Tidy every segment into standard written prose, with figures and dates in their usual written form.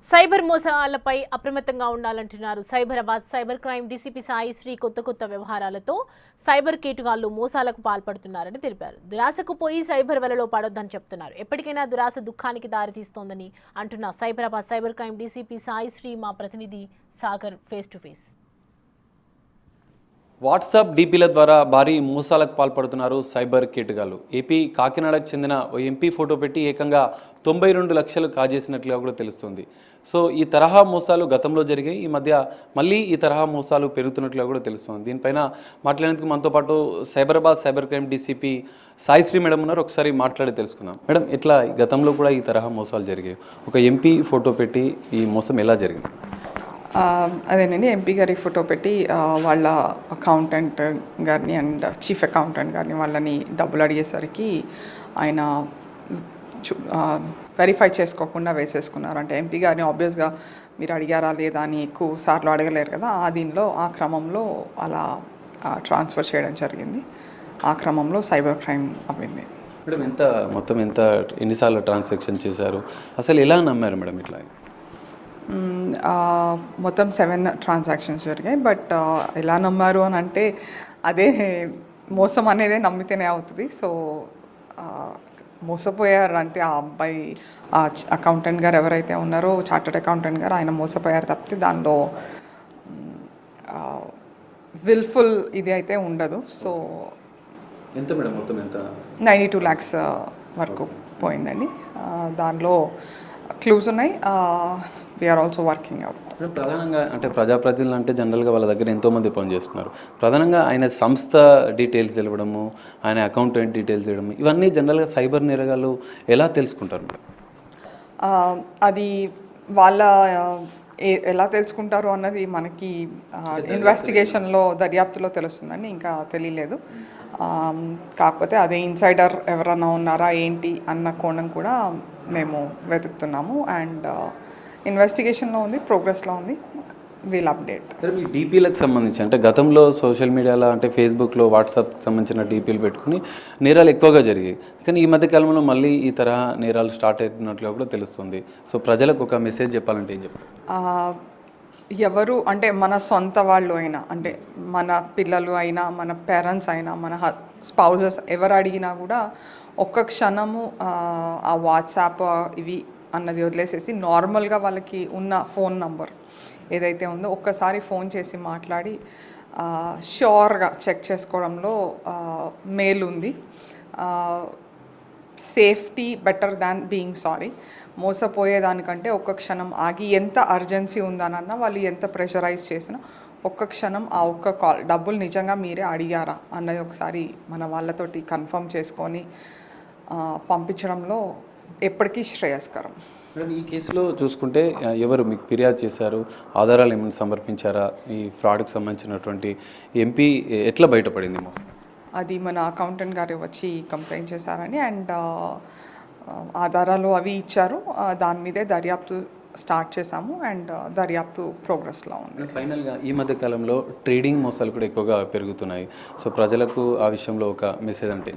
Cyber మోసాలపై అప్రమత్తంగా ఉండాలంటున్నారు. Cyberabad cyber crime DCP Sai Sri కొత్త వ్యవహారాలతో సైబర్ కేటుగాళ్లు మోసాలకు పాల్పడుతున్నారని తెలిపారు. దురాశకు పోయి సైబర్ వలలో పడొద్దని చెప్తున్నారు. ఎప్పటికైనా దురాశ దుఃఖానికి దారితీస్తోందని అంటున్న Cyberabad cyber crime DCP Sai Sri మా ప్రతినిధి Sagar face to face. WhatsApp డీపీల ద్వారా భారీ మోసాలకు పాల్పడుతున్నారు సైబర్ కేటుగాళ్లు. ఏపీ కాకినాడకు చెందిన ఓ ఎంపీ ఫోటో పెట్టి ఏకంగా 92 లక్షలు కాజేసినట్లుగా కూడా తెలుస్తుంది. సో ఈ తరహా మోసాలు గతంలో జరిగాయి. ఈ మధ్య మళ్ళీ ఈ తరహా మోసాలు పెరుగుతున్నట్లుగా కూడా తెలుస్తుంది. దీనిపైన మాట్లాడేందుకు మనతో పాటు Cyberabad cyber crime DCP Saisri madam ఉన్నారు. ఒకసారి మాట్లాడి తెలుసుకుందాం. మేడం, ఇట్లా గతంలో కూడా ఈ తరహా మోసాలు జరిగాయి. ఒక ఎంపీ ఫోటో పెట్టి ఈ మోసం ఎలా జరిగింది? అదేనండి, ఎంపీ గారి ఫోటో పెట్టి వాళ్ళ అకౌంటెంట్ గారిని అండ్ చీఫ్ అకౌంటెంట్ గారిని వాళ్ళని డబ్బులు అడిగేసరికి ఆయన వెరిఫై చేసుకోకుండా వేసేసుకున్నారు. అంటే ఎంపీ గారిని ఆబ్వియస్గా మీరు అడిగారా లేదా అని ఎక్కువ సార్లు అడగలేరు కదా, ఆ క్రమంలో అలా ట్రాన్స్ఫర్ చేయడం జరిగింది. ఆ క్రమంలో సైబర్ క్రైమ్ అవ్వింది. మేడం, మొత్తం ఎన్నిసార్లు ట్రాన్సాక్షన్ చేశారు? అసలు ఎలా నమ్మారు మేడం ఇట్లా? మొత్తం 7 ట్రాన్సాక్షన్స్ జరిగాయి. బట్ ఎలా నమ్మారు అని అంటే అదే మోసం అనేదే నమ్మితేనే అవుతుంది. సో మోసపోయారు అంటే ఆ అబ్బాయి, అకౌంటెంట్ గారు ఎవరైతే ఉన్నారో, చార్టర్డ్ అకౌంటెంట్ గారు, ఆయన మోసపోయారు తప్పితే దానిలో విల్ఫుల్ ఇది అయితే ఉండదు. సో ఎంత మేడం మొత్తం ఎంత? 92 lakhs వరకు పోయిందండి. దానిలో క్లూస్ ఉన్నాయి. We are also working out. ప్రధానంగా అంటే ప్రజాప్రతినిధులు అంటే జనరల్గా వాళ్ళ దగ్గర ఎంతోమంది పనిచేస్తున్నారు. ప్రధానంగా ఆయన సంస్థ డీటెయిల్స్ ఇవ్వడము, ఆయన అకౌంటెంట్ డీటెయిల్స్ ఇవ్వడము, ఇవన్నీ జనరల్గా సైబర్ నేరగాళ్ళు ఎలా తెలుసుకుంటారు? అది వాళ్ళ ఎలా తెలుసుకుంటారు అన్నది మనకి ఇన్వెస్టిగేషన్లో దర్యాప్తులో తెలుస్తుందండి. ఇంకా తెలియలేదు. కాకపోతే అదే ఇన్సైడర్ ఎవరన్నా ఉన్నారా ఏంటి అన్న కోణం కూడా మేము వెతుకుతున్నాము. అండ్ ఇన్వెస్టిగేషన్లో ఉంది, ప్రోగ్రెస్లో ఉంది. Wheel update. మీ డీపీలకు సంబంధించి అంటే గతంలో సోషల్ మీడియాలో అంటే ఫేస్బుక్లో, వాట్సాప్కి సంబంధించిన డీపీలు పెట్టుకుని నేరాలు ఎక్కువగా జరిగాయి. కానీ ఈ మధ్య కాలంలో మళ్ళీ ఈ తరహా నేరాలు స్టార్ట్ అవుతున్నట్లుగా కూడా తెలుస్తుంది. సో ప్రజలకు ఒక మెసేజ్ చెప్పాలంటే ఏం చెప్పారు? ఎవరు అంటే మన సొంత వాళ్ళు అయినా, అంటే మన పిల్లలు అయినా, మన పేరెంట్స్ అయినా, మన స్పౌజెస్ ఎవరు అడిగినా కూడా ఒక్క క్షణము ఆ వాట్సాప్ ఇవి అన్నది వదిలేసేసి నార్మల్గా వాళ్ళకి ఉన్న ఫోన్ నంబర్ ఏదైతే ఉందో ఒక్కసారి ఫోన్ చేసి మాట్లాడి ష్యూర్గా చెక్ చేసుకోవడంలో మేలు ఉంది. Safety better than being sorry. మోసపోయేదానికంటే ఒక్క క్షణం ఆగి ఎంత అర్జెన్సీ ఉందనన్నా, వాళ్ళు ఎంత ప్రెషరైజ్ చేసినా ఒక్క క్షణం ఆ ఒక్క కాల్, డబ్బులు నిజంగా మీరే అడిగారా అన్నది ఒకసారి మన వాళ్ళతోటి కన్ఫర్మ్ చేసుకొని పంపించడంలో ఎప్పటికీ శ్రేయస్కరం. మేడం, ఈ కేసులో చూసుకుంటే ఎవరు మీకు ఫిర్యాదు చేశారు? ఆధారాలు ఏమైనా సమర్పించారా? ఈ ఫ్రాడ్కి సంబంధించినటువంటి ఎంపీ ఎట్లా బయటపడింది? అది మన అకౌంటెంట్ గారు వచ్చి కంప్లైంట్ చేశారని అండ్ ఆధారాలు అవి ఇచ్చారు. దాని మీదే దర్యాప్తు స్టార్ట్ చేశాము అండ్ దర్యాప్తు ప్రోగ్రెస్లో ఉంది. ఫైనల్గా ఈ మధ్య కాలంలో ట్రేడింగ్ మోసాలు కూడా ఎక్కువగా పెరుగుతున్నాయి. సో ప్రజలకు ఆ విషయంలో ఒక మెసేజ్ అంటే?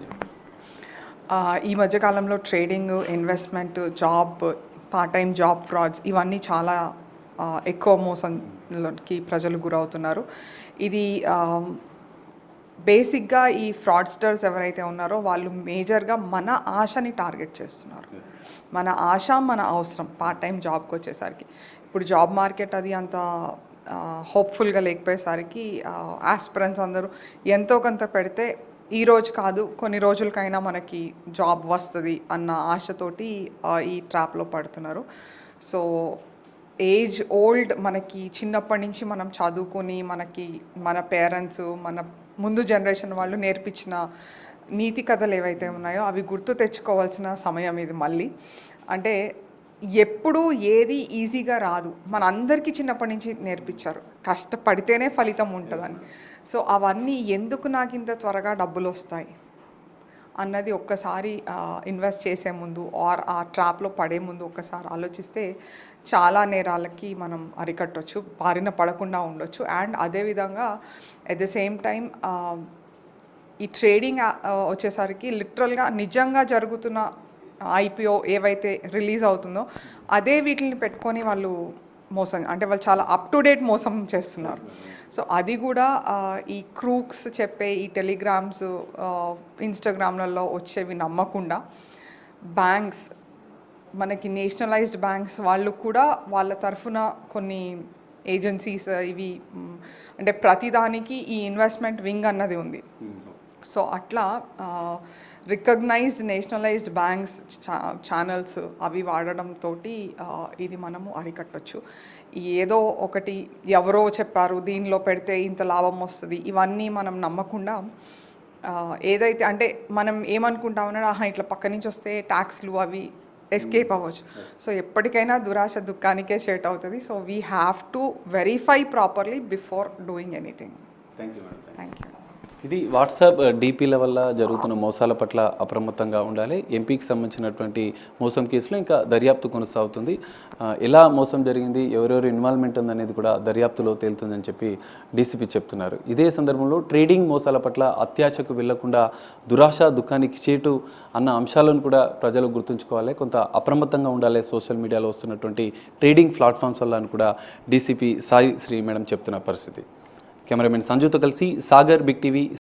ఈ మధ్యకాలంలో trading, investment, job, part time job frauds ఇవన్నీ చాలా ఎక్కువ మోసంలోకి ప్రజలు గురవుతున్నారు. ఇది బేసిక్గా ఈ ఫ్రాడ్స్టర్స్ ఎవరైతే ఉన్నారో వాళ్ళు మేజర్గా మన ఆశని టార్గెట్ చేస్తున్నారు. మన ఆశ, మన అవసరం పార్ట్ టైం జాబ్కి వచ్చేసరికి ఇప్పుడు జాబ్ మార్కెట్ అది అంత హోప్ఫుల్గా లేకపోయేసరికి ఆస్పిరెంట్స్ అందరూ ఎంతో కొంత పెడితే ఈరోజు కాదు కొన్ని రోజులకైనా మనకి జాబ్ వస్తుంది అన్న ఆశతోటి ఈ ట్రాప్లో పడుతున్నారు. సో ఏజ్ ఓల్డ్ మనకి చిన్నప్పటి నుంచి మనం చదువుకొని మన పేరెంట్స్, మన ముందు జనరేషన్ వాళ్ళు నేర్పించిన నీతి కథలు ఏవైతే ఉన్నాయో అవి గుర్తు తెచ్చుకోవాల్సిన సమయం ఇది. మళ్ళీ అంటే ఎప్పుడు ఏది ఈజీగా రాదు, మన అందరికీ చిన్నప్పటి నుంచి నేర్పించారు కష్టపడితేనే ఫలితం ఉంటుందని. సో అవన్నీ ఎందుకు నాకు ఇంత త్వరగా డబ్బులు వస్తాయి అన్నది ఒక్కసారి ఇన్వెస్ట్ చేసే ముందు ఆర్ ఆ ట్రాప్లో పడే ముందు ఒక్కసారి ఆలోచిస్తే చాలా నేరాలకి మనం అరికట్టవచ్చు, బారిన పడకుండా ఉండొచ్చు. అండ్ అదేవిధంగా ఎట్ ద సేమ్ టైం ఈ ట్రేడింగ్ వచ్చేసరికి లిటరల్గా నిజంగా జరుగుతున్న ఐపీఓ ఏవైతే రిలీజ్ అవుతుందో అదే వీటిని పెట్టుకొని వాళ్ళు మోసం, అంటే వాళ్ళు చాలా అప్ టు డేట్ మోసం చేస్తున్నారు. సో అది కూడా ఈ క్రూక్స్ చెప్పే ఈ టెలిగ్రామ్స్, ఇన్స్టాగ్రామ్లలో వచ్చేవి నమ్మకుండా బ్యాంక్స్, మనకి నేషనలైజ్డ్ బ్యాంక్స్ వాళ్ళు కూడా వాళ్ళ తరఫున కొన్ని ఏజెన్సీస్ ఇవి అంటే ప్రతిదానికి ఈ ఇన్వెస్ట్మెంట్ వింగ్ అన్నది ఉంది. సో అట్లా రికగ్నైజ్డ్ నేషనలైజ్డ్ బ్యాంక్స్ ఛానల్స్ అవి వాడడంతో ఇది మనము అరికట్టవచ్చు. ఏదో ఒకటి ఎవరో చెప్పారు దీనిలో పెడితే ఇంత లాభం వస్తుంది ఇవన్నీ మనం నమ్మకుండా ఏదైతే అంటే మనం ఏమనుకుంటామన్నా ఇట్లా పక్క నుంచి వస్తే ట్యాక్స్లు అవి ఎస్కేప్ అవ్వచ్చు. సో ఎప్పటికైనా దురాశ దుఃఖానికే చేట్ అవుతుంది. So we have to verify properly before doing anything. Thank you. ఇది వాట్సాప్ డీపీల వల్ల జరుగుతున్న మోసాల పట్ల అప్రమత్తంగా ఉండాలి. ఎంపీకి సంబంధించినటువంటి మోసం కేసులో ఇంకా దర్యాప్తు కొనసాగుతుంది. ఎలా మోసం జరిగింది, ఎవరెవరు ఇన్వాల్వ్మెంట్ ఉందనేది కూడా దర్యాప్తులో తేలుతుందని చెప్పి డీసీపీ చెప్తున్నారు. ఇదే సందర్భంలో ట్రేడింగ్ మోసాల పట్ల అత్యాశకు వెళ్లకుండా దురాశ దుఃఖానికి చేటు అన్న అంశాలను కూడా ప్రజలు గుర్తుంచుకోవాలి. కొంత అప్రమత్తంగా ఉండాలి సోషల్ మీడియాలో వస్తున్నటువంటి ట్రేడింగ్ ప్లాట్ఫామ్స్ వల్ల అని కూడా డీసీపీ సాయి శ్రీ మేడం చెప్తున్న పరిస్థితి. కెమెరామెన్ సంజుతో కలిసి సాగర్, బిగ్ టీవీ.